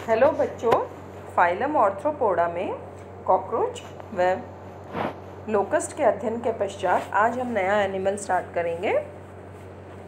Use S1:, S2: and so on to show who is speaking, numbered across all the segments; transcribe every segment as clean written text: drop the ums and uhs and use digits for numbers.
S1: Hello बच्चों, phylum arthropoda में cockroach व लोकस्ट के अध्ययन के पश्चात आज हम नया एनिमल स्टार्ट करेंगे,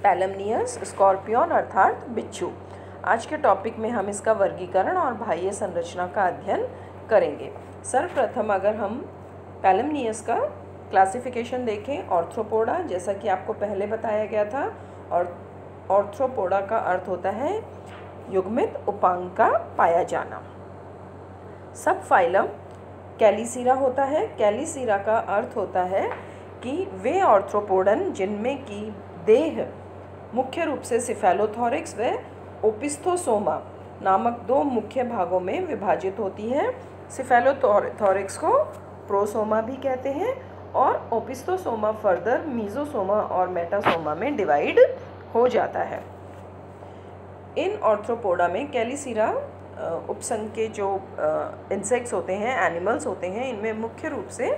S1: पैलमनियस स्कॉर्पियन अर्थात बिच्छू। आज के टॉपिक में हम इसका वर्गीकरण और बाह्य संरचना का अध्ययन करेंगे। सर्वप्रथम अगर हम पैलमनियस का क्लासिफिकेशन देखें, आर्थ्रोपोडा जैसा कि आपको पहले बताया गया था, और आर्थ्रोपोडा का अर्थ होता है युग्मित उपांग का पाया जाना। सब फाइलम कैलिसीरा होता है। कैलिसीरा का अर्थ होता है कि वे आर्थ्रोपोडन जिनमें की देह मुख्य रूप से सिफेलोथोरिक्स व ओपिस्थोसोमा नामक दो मुख्य भागों में विभाजित होती है। सिफेलोथोरिक्स को प्रोसोमा भी कहते हैं और ओपिस्थोसोमा फर्दर मीजोसोमा और मेटासोमा में डिवाइड हो जाता है। इन आर्थ्रोपोडा में कैलिसीरा उपसंघ के जो इंसेक्ट्स होते हैं, एनिमल्स होते हैं, इनमें मुख्य रूप से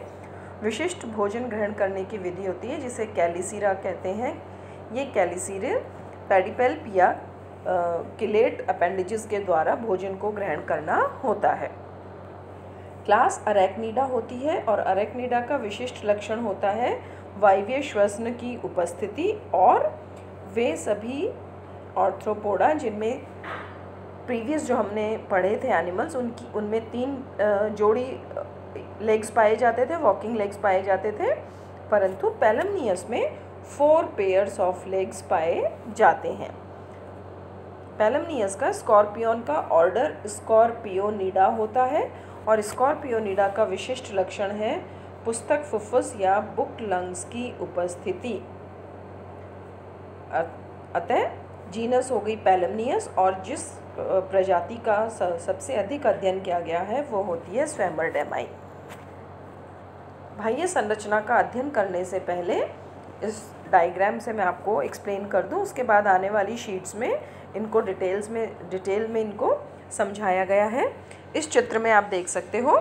S1: विशिष्ट भोजन ग्रहण करने की विधि होती है जिसे कैलिसीरा कहते हैं। ये कैलिसीरे पेडिपेल्प या किलेट अपेंडेजेस के द्वारा भोजन को ग्रहण करना होता है। क्लास अरेक्निडा होती है और अरेक्निडा का विशिष्ट लक्षण होता है वायवीय श्वसन की उपस्थिति, और वे सभी आर्थ्रोपोडा जिनमें प्रीवियस जो हमने पढ़े थे एनिमल्स उनमें 3 जोड़ी लेग्स पाए जाते थे, वॉकिंग लेग्स पाए जाते थे, परंतु पैलमनियस में 4 पेयर्स ऑफ लेग्स पाए जाते हैं। पैलमनियस का स्कॉर्पियन का ऑर्डर स्कॉर्पियोनिडा होता है और स्कॉर्पियोनिडा का विशिष्ट लक्षण है पुस्तक फुफ्फुस या बुक लंग्स की उपस्थिति। अतः जीनस हो गई पैलमनियस, और जिस प्रजाति का सबसे अधिक अध्ययन किया गया है वो होती है स्वेमरडेमाई। बाह्य संरचना का अध्ययन करने से पहले इस डायग्राम से मैं आपको एक्सप्लेन कर दूं, उसके बाद आने वाली शीट्स में इनको डिटेल में इनको समझाया गया है। इस चित्र में आप देख सकते हो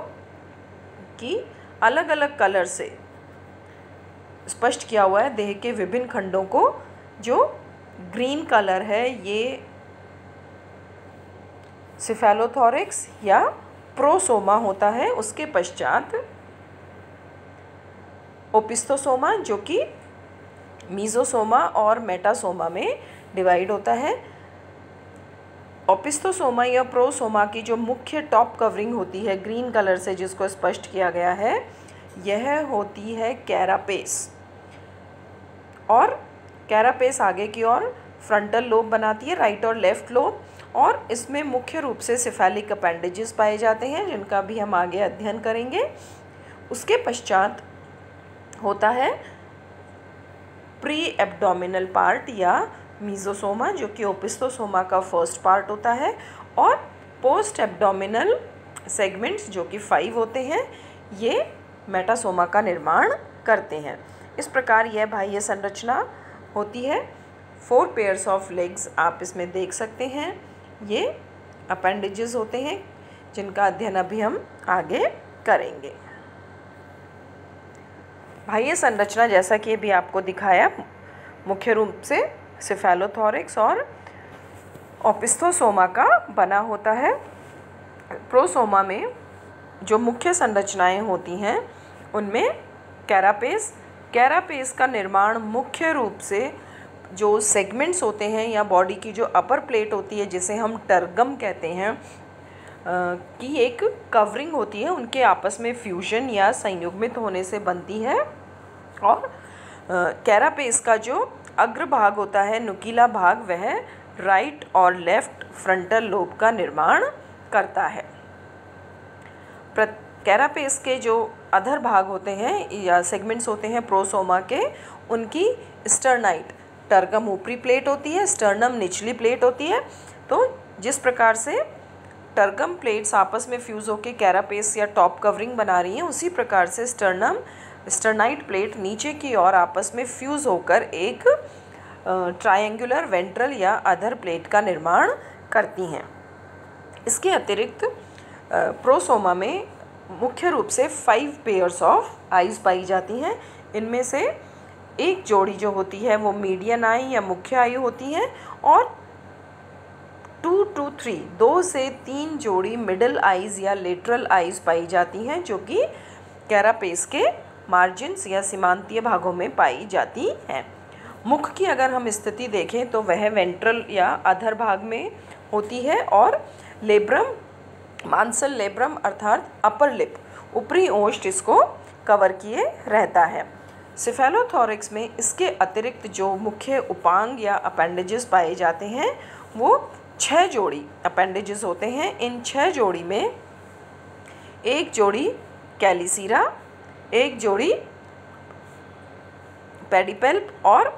S1: कि अलग अलग कलर से स्पष्ट किया हुआ है देह के विभिन्न खंडों को। जो ग्रीन कलर है ये सिफेलोथोरिक्स या प्रोसोमा होता है। उसके पश्चात ओपिस्थोसोमा जो कि मीजोसोमा और मेटासोमा में डिवाइड होता है। ओपिस्थोसोमा या प्रोसोमा की जो मुख्य टॉप कवरिंग होती है ग्रीन कलर से जिसको स्पष्ट किया गया है, यह होती है कैरापेस, और कैरापेस आगे की ओर फ्रंटल लोब बनाती है, राइट और लेफ्ट लोब, और इसमें मुख्य रूप से सिफेलिक अपेंडेजेस पाए जाते हैं जिनका भी हम आगे अध्ययन करेंगे। उसके पश्चात होता है प्री एब्डोमिनल पार्ट या मीजोसोमा जो कि ओपिस्थोसोमा का फर्स्ट पार्ट होता है, और पोस्ट एब्डोमिनल सेगमेंट्स जो कि 5 होते हैं, ये मेटासोमा का निर्माण करते हैं। इस प्रकार यह बाह्य संरचना होती है। 4 पेयर्स ऑफ लेग्स आप इसमें देख सकते हैं। ये अपेंडेजेस होते हैं जिनका अध्ययन अभी हम आगे करेंगे। बाह्य संरचना जैसा कि अभी आपको दिखाया मुख्य रूप से सिफेलोथोरिक्स और ओपिस्थोसोमा का बना होता है। प्रोसोमा में जो मुख्य संरचनाएं होती हैं उनमें कैरापेस का निर्माण मुख्य रूप से जो सेगमेंट्स होते हैं या बॉडी की जो अपर प्लेट होती है जिसे हम टर्गम कहते हैं की एक कवरिंग होती है, उनके आपस में फ्यूजन या संयुग्मित होने से बनती है। और कैरापेस का जो अग्रभाग होता है, नुकीला भाग, वह राइट और लेफ्ट फ्रंटल लोब का निर्माण करता है। कैरापेस के जो अधर भाग होते हैं या सेगमेंट्स होते हैं प्रोसोमा के, उनकी स्टर्नाइट टर्गम ऊपरी प्लेट होती है, स्टर्नम निचली प्लेट होती है। तो जिस प्रकार से टर्गम प्लेट्स आपस में फ्यूज़ होकर कैरापेस या टॉप कवरिंग बना रही हैं, उसी प्रकार से स्टर्नाइट प्लेट नीचे की ओर आपस में फ्यूज़ होकर एक ट्रायंगुलर वेंट्रल या अधर प्लेट का निर्माण करती हैं। इसके अतिरिक्त प्रोसोमा में मुख्य रूप से 5 पेयर्स ऑफ आइज़ पाई जाती हैं। इनमें से एक जोड़ी जो होती है वो मीडियन आई या मुख्य आई होती है, और 2 to 3 2 से 3 जोड़ी मिडल आइज या लेटरल आइज पाई जाती हैं, जो कि कैरापेस के मार्जिन्स या सीमांतीय भागों में पाई जाती हैं। मुख की अगर हम स्थिति देखें तो वह वेंट्रल या अधर भाग में होती है, और लेब्रम, मांसल लेब्रम अर्थात अपर लिप, ऊपरी ओष्ठ इसको कवर किए रहता है। सिफेलोथोरैक्स में इसके अतिरिक्त जो मुख्य उपांग या अपेंडेजेस पाए जाते हैं वो 6 जोड़ी अपेंडेजेस होते हैं। इन 6 जोड़ी में 1 जोड़ी कैलिसीरा, 1 जोड़ी पेडिपेल्प और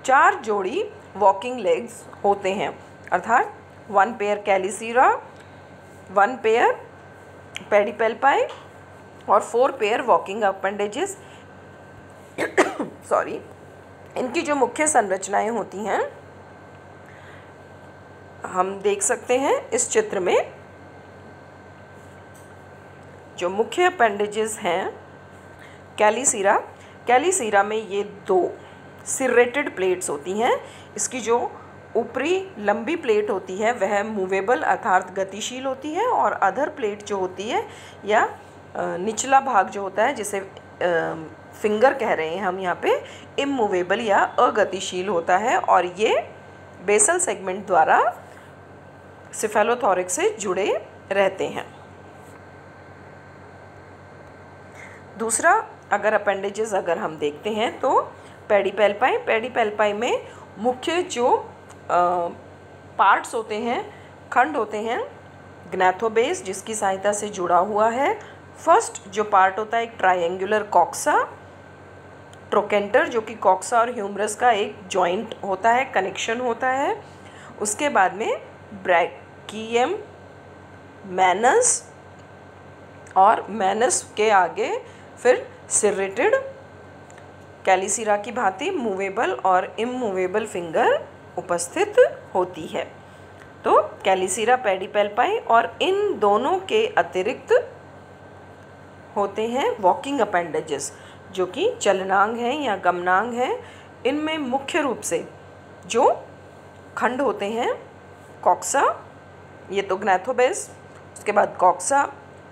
S1: 4 जोड़ी वॉकिंग लेग्स होते हैं, अर्थात 1 पेयर कैलिसीरा, 1 पेयर पेडिपेल्पाई और 4 पेयर वॉकिंग अपेंडेजेस। सॉरी, इनकी जो मुख्य संरचनाएं होती हैं हम देख सकते हैं इस चित्र में। जो मुख्य अपेंडेजेस हैं कैलिसीरा, कैलिसीरा में ये 2 सिरेटेड प्लेट्स होती हैं। इसकी जो ऊपरी लंबी प्लेट होती है वह मूवेबल अर्थात गतिशील होती है, और अधर प्लेट जो होती है या निचला भाग जो होता है जिसे फिंगर कह रहे हैं हम यहाँ पे, इमूवेबल या अगतिशील होता है, और ये बेसल सेगमेंट द्वारा सिफेलोथोरैक्स से जुड़े रहते हैं। दूसरा अगर अपेंडेजेस अगर हम देखते हैं तो पेडिपेल्पाई, पेडिपेल्पाई में मुख्य जो पार्ट्स होते हैं, खंड होते हैं, ग्नैथोबेस जिसकी सहायता से जुड़ा हुआ है। फर्स्ट जो पार्ट होता है एक ट्रायंगुलर कॉक्सा, ट्रोकेंटर जो कि कॉक्सा और ह्यूमरस का एक जॉइंट होता है, कनेक्शन होता है। उसके बाद में ब्रैकियम, मैनस, और मैनस के आगे फिर सिरेटेड कैलिसीरा की भांति मूवेबल और इमूवेबल फिंगर उपस्थित होती है। तो कैलिसीरा, पेडिपेल्पाई और इन दोनों के अतिरिक्त होते हैं वॉकिंग अपेंडेजेस जो कि चलनांग हैं या गमनांग हैं। इनमें मुख्य रूप से जो खंड होते हैं कॉक्सा, ये तो ग्नैथोबेस, उसके बाद कॉक्सा,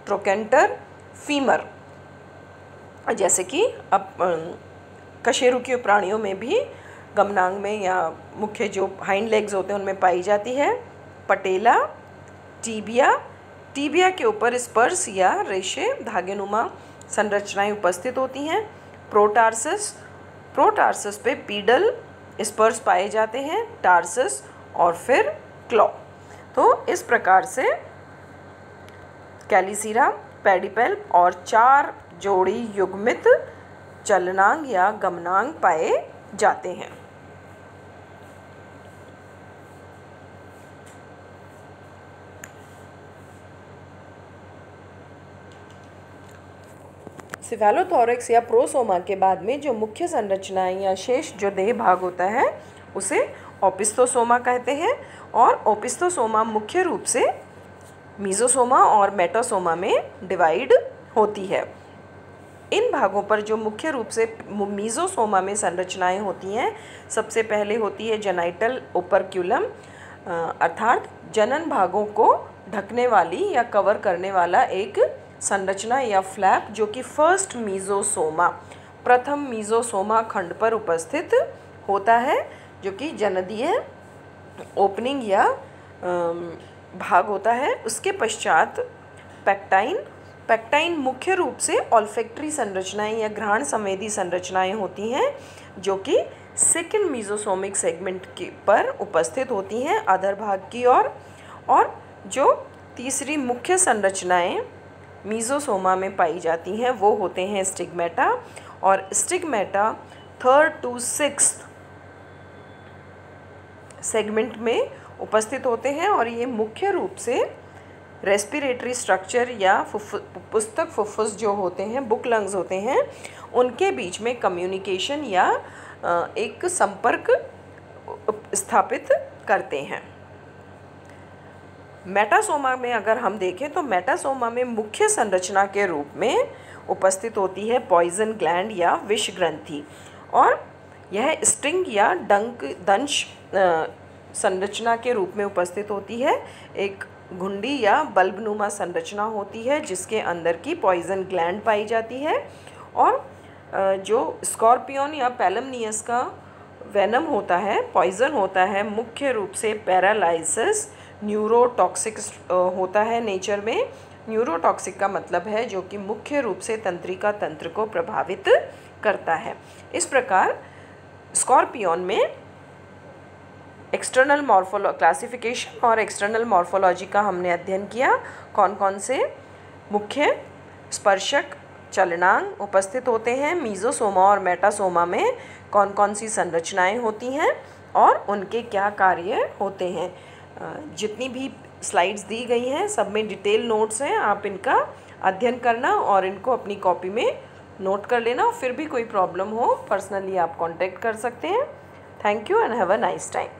S1: ट्रोकेंटर, फीमर, जैसे कि अब कशेरुकीय प्राणियों में भी गमनांग में या मुख्य जो हाइंड लेग्स होते हैं उनमें पाई जाती है। पटेला, टीबिया, टीबिया के ऊपर स्पर्श या रेशे धागेनुमा संरचनाएं उपस्थित होती हैं। प्रोटार्सस, प्रोटार्सस पे पीडल स्पर्श पाए जाते हैं, टार्सस और फिर क्लॉ। तो इस प्रकार से कैलिसीरा, पेडिपेल्प और 4 जोड़ी युग्मित चलनांग या गमनांग पाए जाते हैं। सिफेलोथोरैक्स या प्रोसोमा के बाद में जो मुख्य संरचनाएं या शेष जो देह भाग होता है उसे ओपिस्थोसोमा कहते हैं, और ओपिस्थोसोमा मुख्य रूप से मीजोसोमा और मेटासोमा में डिवाइड होती है। इन भागों पर जो मुख्य रूप से मीजोसोमा में संरचनाएं होती हैं, सबसे पहले होती है जेनाइटल ओपर्क्यूलम अर्थात जनन भागों को ढकने वाली या कवर करने वाला एक संरचना या फ्लैप, जो कि फर्स्ट मीजोसोमा, प्रथम मीजोसोमा खंड पर उपस्थित होता है, जो कि जनदीय ओपनिंग या भाग होता है। उसके पश्चात पैक्टाइन, पैक्टाइन मुख्य रूप से ऑल्फैक्टरी संरचनाएं या घ्राण संवेदी संरचनाएं होती हैं, जो कि सेकेंड मीजोसोमिक सेगमेंट के पर उपस्थित होती हैं अधर भाग की ओर। और जो तीसरी मुख्य संरचनाएं मीजोसोमा में पाई जाती हैं वो होते हैं स्टिग्मेटा, और stigmata 3rd to 6th segment में उपस्थित होते हैं, और ये मुख्य रूप से रेस्पिरेटरी स्ट्रक्चर या पुस्तक फुफ्फुस जो होते हैं, बुक लंग्स होते हैं, उनके बीच में कम्युनिकेशन या एक संपर्क स्थापित करते हैं। मेटासोमा में अगर हम देखें तो मेटासोमा में मुख्य संरचना के रूप में उपस्थित होती है पॉइजन ग्लैंड या विष ग्रंथि, और यह स्टिंग या डंक दंश संरचना के रूप में उपस्थित होती है। एक घुंडी या बल्बनुमा संरचना होती है जिसके अंदर की पॉइजन ग्लैंड पाई जाती है। और जो स्कॉर्पियन या पैलमनियस का वेनम होता है, पॉइजन होता है, मुख्य रूप से पैरालाइसिस न्यूरोटॉक्सिक होता है नेचर में। न्यूरोटॉक्सिक का मतलब है जो कि मुख्य रूप से तंत्रिका तंत्र को प्रभावित करता है। इस प्रकार स्कॉर्पियन में एक्सटर्नल क्लासिफिकेशन और एक्सटर्नल मॉर्फोलॉजी का हमने अध्ययन किया। कौन कौन से मुख्य स्पर्शक चलनांग उपस्थित होते हैं, मीजोसोमा और मेटासोमा में कौन कौन सी संरचनाएं होती हैं और उनके क्या कार्य होते हैं। जितनी भी स्लाइड्स दी गई हैं सब में डिटेल नोट्स हैं, आप इनका अध्ययन करना और इनको अपनी कॉपी में नोट कर लेना। फिर भी कोई प्रॉब्लम हो पर्सनली आप कांटेक्ट कर सकते हैं। Thank you and have a nice time.